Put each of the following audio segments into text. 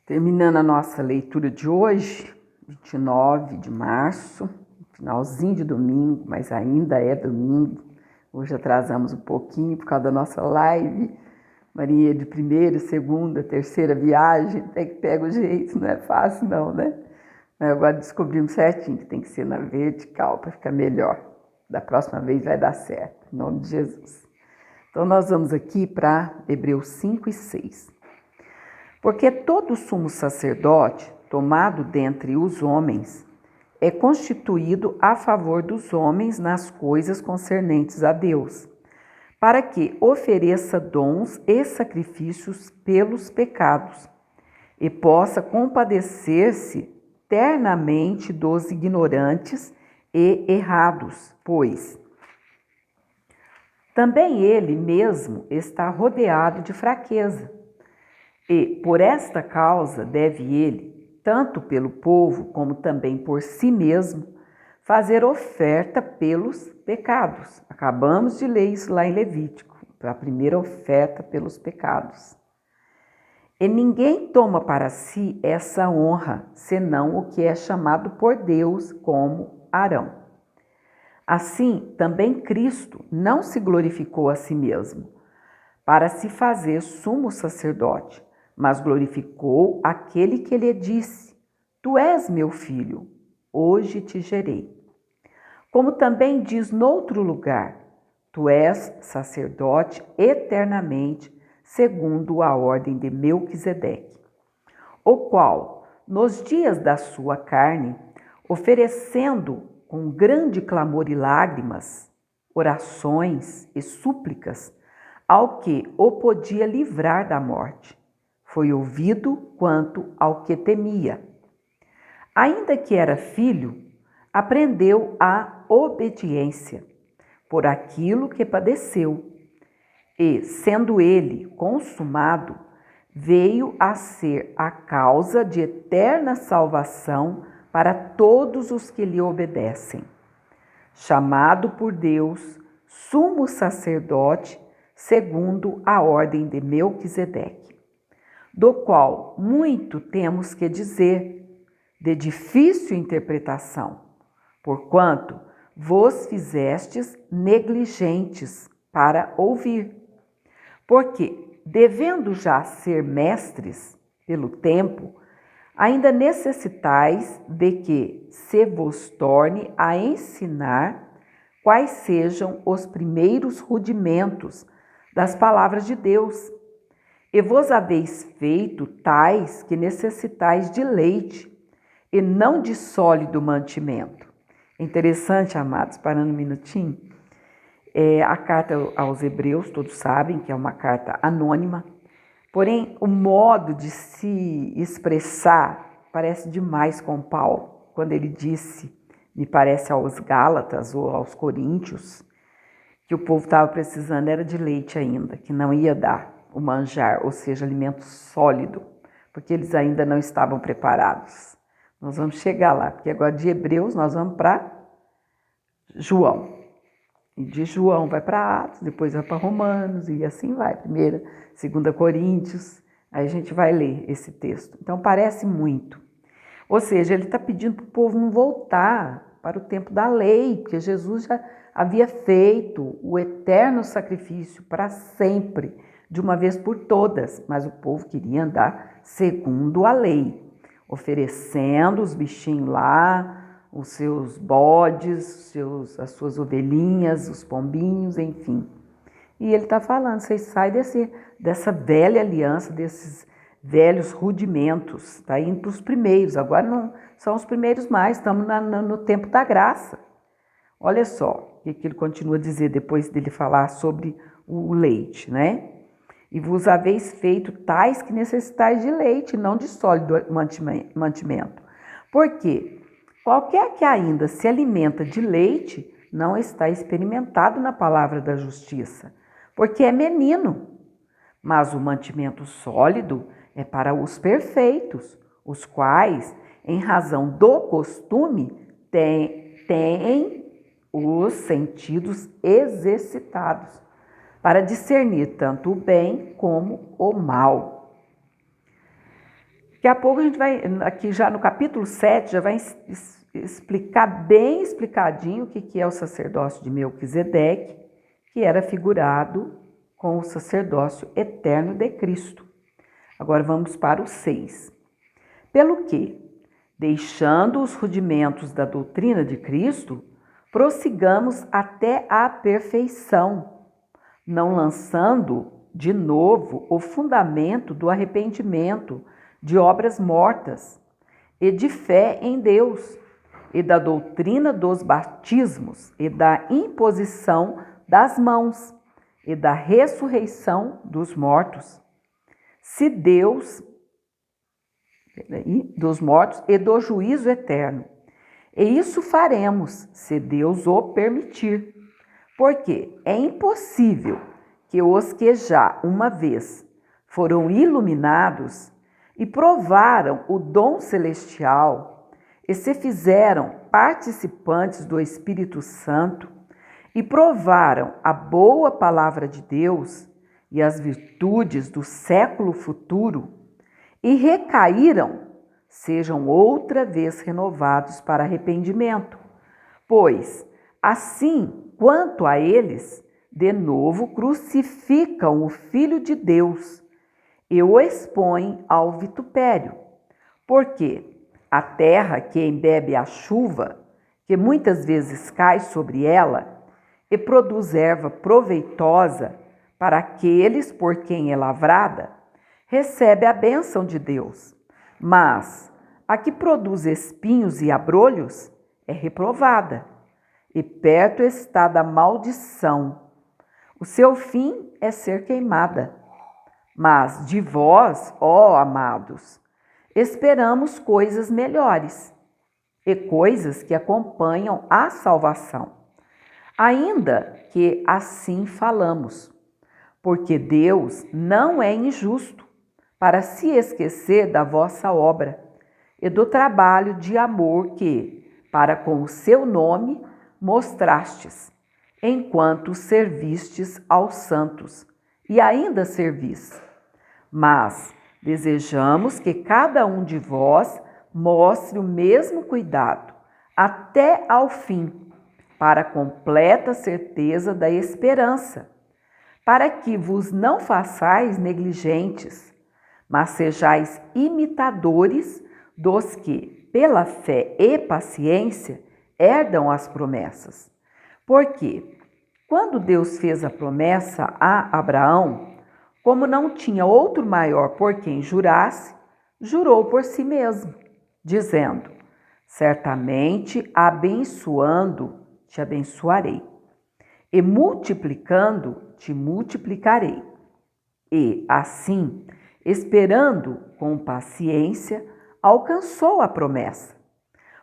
Terminando a nossa leitura de hoje, 29 de março, finalzinho de domingo, mas ainda é domingo. Hoje atrasamos um pouquinho por causa da nossa live. Maria de primeira, segunda, terceira viagem, até que pega o jeito, não é fácil não, né? Mas agora descobrimos certinho que tem que ser na vertical para ficar melhor. Da próxima vez vai dar certo, em nome de Jesus. Então nós vamos aqui para Hebreus 5 e 6. Porque todo sumo sacerdote, tomado dentre os homens, é constituído a favor dos homens nas coisas concernentes a Deus, para que ofereça dons e sacrifícios pelos pecados, e possa compadecer-se ternamente dos ignorantes e errados, pois também ele mesmo está rodeado de fraqueza. E, por esta causa, deve ele, tanto pelo povo como também por si mesmo, fazer oferta pelos pecados. Acabamos de ler isso lá em Levítico, a primeira oferta pelos pecados. E ninguém toma para si essa honra, senão o que é chamado por Deus como Arão. Assim, também Cristo não se glorificou a si mesmo, para se fazer sumo sacerdote, mas glorificou aquele que lhe disse: Tu és meu filho, hoje te gerei. Como também diz noutro lugar: Tu és sacerdote eternamente, segundo a ordem de Melquisedeque, o qual, nos dias da sua carne, oferecendo com grande clamor e lágrimas, orações e súplicas, ao que o podia livrar da morte, foi ouvido quanto ao que temia. Ainda que era filho, aprendeu a obediência por aquilo que padeceu, e, sendo ele consumado, veio a ser a causa de eterna salvação para todos os que lhe obedecem. Chamado por Deus, sumo sacerdote, segundo a ordem de Melquisedeque, do qual muito temos que dizer, de difícil interpretação, porquanto vos fizestes negligentes para ouvir. Porque, devendo já ser mestres pelo tempo, ainda necessitais de que se vos torne a ensinar quais sejam os primeiros rudimentos das palavras de Deus. E vos haveis feito tais que necessitais de leite, e não de sólido mantimento. Interessante, amados, parando um minutinho, a carta aos Hebreus, todos sabem que é uma carta anônima, porém o modo de se expressar parece demais com Paulo, quando ele disse, me parece aos Gálatas ou aos Coríntios, que o povo estava precisando era de leite ainda, que não ia dar o manjar, ou seja, alimento sólido, porque eles ainda não estavam preparados. Nós vamos chegar lá, porque agora de Hebreus nós vamos para João. E de João vai para Atos, depois vai para Romanos, e assim vai. 1ª, 2ª Coríntios, aí a gente vai ler esse texto. Então parece muito. Ou seja, ele está pedindo para o povo não voltar para o tempo da lei, porque Jesus já havia feito o eterno sacrifício para sempre, de uma vez por todas, mas o povo queria andar segundo a lei, oferecendo os bichinhos lá, os seus bodes, as suas ovelhinhas, os pombinhos, enfim. E ele está falando, vocês saem dessa velha aliança, desses velhos rudimentos, está indo para os primeiros, agora não são os primeiros mais, estamos no tempo da graça. Olha só o que ele continua a dizer depois dele falar sobre o leite, né? E vos haveis feito tais que necessitais de leite, não de sólido mantimento. Por quê? Qualquer que ainda se alimenta de leite não está experimentado na palavra da justiça, porque é menino. Mas o mantimento sólido é para os perfeitos, os quais, em razão do costume, têm os sentidos exercitados para discernir tanto o bem como o mal. Daqui a pouco a gente vai, aqui já no capítulo 7, já vai explicar bem explicadinho o que é o sacerdócio de Melquisedeque, que era figurado com o sacerdócio eterno de Cristo. Agora vamos para o 6. Pelo que, deixando os rudimentos da doutrina de Cristo, prossigamos até a perfeição, não lançando de novo o fundamento do arrependimento de obras mortas e de fé em Deus, e da doutrina dos batismos e da imposição das mãos e da ressurreição dos mortos. Se Deus dos mortos e do juízo eterno. E isso faremos, se Deus o permitir, porque é impossível que os que já uma vez foram iluminados e provaram o dom celestial e se fizeram participantes do Espírito Santo e provaram a boa palavra de Deus e as virtudes do século futuro e recaíram, sejam outra vez renovados para arrependimento, pois, assim quanto a eles, de novo crucificam o Filho de Deus e o expõem ao vitupério, porque a terra que embebe a chuva, que muitas vezes cai sobre ela, e produz erva proveitosa para aqueles por quem é lavrada, recebe a bênção de Deus, mas a que produz espinhos e abrolhos é reprovada, e perto está da maldição. O seu fim é ser queimada. Mas de vós, ó amados, esperamos coisas melhores, e coisas que acompanham a salvação. Ainda que assim falamos, porque Deus não é injusto para se esquecer da vossa obra e do trabalho de amor que, para com o seu nome, mostrastes, enquanto servistes aos santos, e ainda servis. Mas desejamos que cada um de vós mostre o mesmo cuidado, até ao fim, para a completa certeza da esperança, para que vos não façais negligentes, mas sejais imitadores dos que, pela fé e paciência, herdam as promessas. Porque, quando Deus fez a promessa a Abraão, como não tinha outro maior por quem jurasse, jurou por si mesmo, dizendo: certamente abençoando te abençoarei, e multiplicando te multiplicarei. E, assim, esperando com paciência, alcançou a promessa.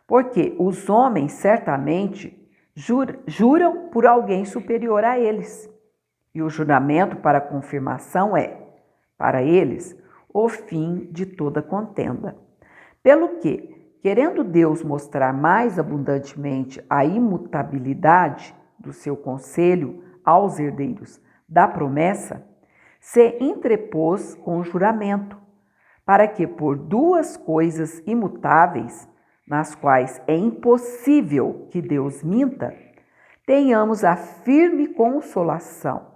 Porque os homens certamente juram por alguém superior a eles. E o juramento para confirmação é, para eles, o fim de toda contenda. Pelo que, querendo Deus mostrar mais abundantemente a imutabilidade do seu conselho aos herdeiros da promessa, se entrepôs com o juramento, para que por duas coisas imutáveis, nas quais é impossível que Deus minta, tenhamos a firme consolação,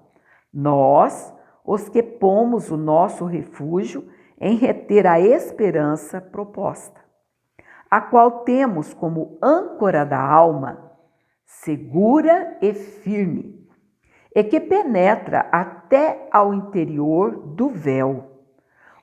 nós, os que pomos o nosso refúgio em reter a esperança proposta, a qual temos como âncora da alma, segura e firme, e que penetra até ao interior do véu,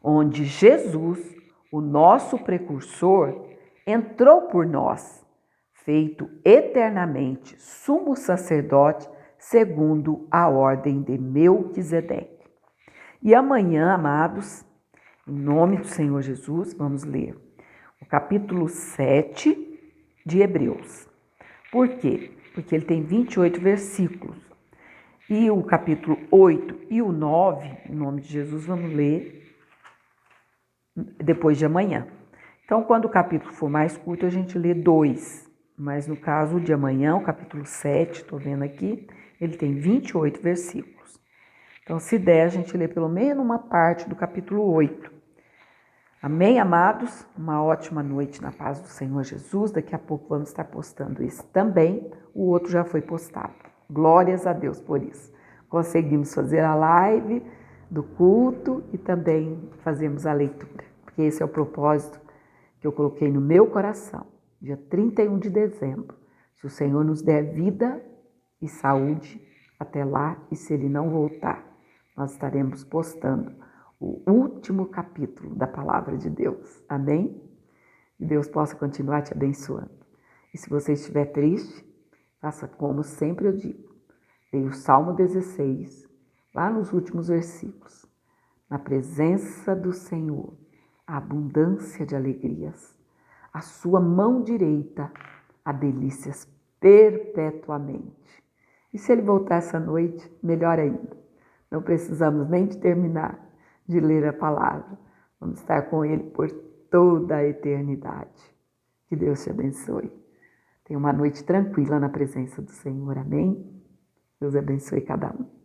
onde Jesus, o nosso precursor, entrou por nós, feito eternamente sumo sacerdote segundo a ordem de Melquisedeque. E amanhã, amados, em nome do Senhor Jesus, vamos ler o capítulo 7 de Hebreus. Por quê? Porque ele tem 28 versículos. E o capítulo 8 e o 9, em nome de Jesus, vamos ler depois de amanhã. Então, quando o capítulo for mais curto, a gente lê 2. Mas no caso de amanhã, o capítulo 7, estou vendo aqui, ele tem 28 versículos. Então, se der, a gente lê pelo menos uma parte do capítulo 8. Amém, amados? Uma ótima noite na paz do Senhor Jesus. Daqui a pouco vamos estar postando esse também. O outro já foi postado. Glórias a Deus por isso. Conseguimos fazer a live do culto e também fazemos a leitura. Porque esse é o propósito que eu coloquei no meu coração. Dia 31 de dezembro. Se o Senhor nos der vida e saúde até lá, e se Ele não voltar, nós estaremos postando o último capítulo da Palavra de Deus. Amém? Que Deus possa continuar te abençoando. E se você estiver triste, faça como sempre eu digo. Leia o Salmo 16, lá nos últimos versículos. Na presença do Senhor, a abundância de alegrias. A sua mão direita há delícias perpetuamente. E se Ele voltar essa noite, melhor ainda. Não precisamos nem de terminar de ler a palavra. Vamos estar com Ele por toda a eternidade. Que Deus te abençoe. Tenha uma noite tranquila na presença do Senhor. Amém? Deus abençoe cada um.